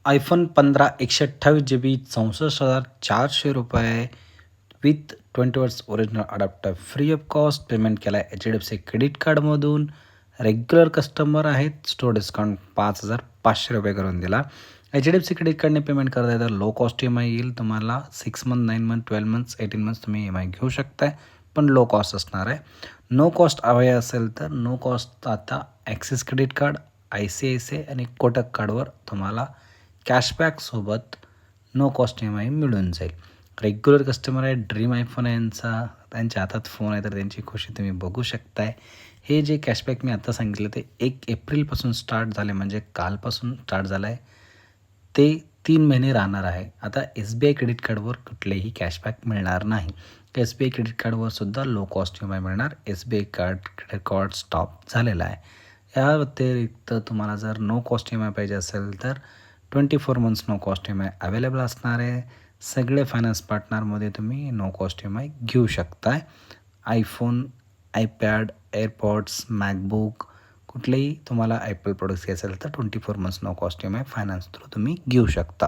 iPhone 15 128 GB ₹64,400 with 20 watts original adapter free of cost payment केला आहे HDFC credit कार्डमधून. Regular customer आहेत, store discount ₹5,500 करून दिला. HDFC क्रेडिट कार्डने पेमेंट करता येतं. लो कॉस्ट EMI येईल तुम्हाला. 6 मंथ, 9 मंथ, 12 मंथ्स, 18 मंथ्स तुम्ही EMI घेऊ शकताय, पण लो कॉस्ट असणार आहे. नो कॉस्ट हवे असेल तर नो कॉस्ट आता ॲक्सिस क्रेडिट कार्ड, ICICI आणि कोटक कार्डवर तुम्हाला कॅशबॅकसोबत नो कॉस्ट EMI मिळून जाईल. रेग्युलर कस्टमर आहे, ड्रीम आयफोन आहे यांचा, त्यांच्या हातात फोन आहे तर त्यांची खुशी तुम्ही बघू शकताय. हे जे कॅशबॅक मी आता सांगितलं ते 1 एप्रिलपासून स्टार्ट झाले, म्हणजे कालपासून स्टार्ट झालं आहे. ते 3 महिने राहणार आहे. आता SBI क्रेडिट कार्डवर कुठलेही कॅशबॅक मिळणार नाही. SBI क्रेडिट कार्डवर सुद्धा लो कॉस्ट EMI मिळणार. SBI कार्ड स्टॉप झालेला आहे. या व्यतिरिक्त तुम्हाला जर नो कॉस्ट EMI पाहिजे असेल तर 24 months no cost EMI available असणार आहे. सगळे फायनान्स पार्टनरमध्ये तुम्ही नो कॉस्ट EMI घेऊ शकताय. iPhone, iPad, एअरपॉड्स, मॅकबुक कुठलेही तुम्हाला Apple प्रोडक्ट्स घ्यायचे असेल तर 24 months no cost EMI finance through तुम्ही घेऊ शकता.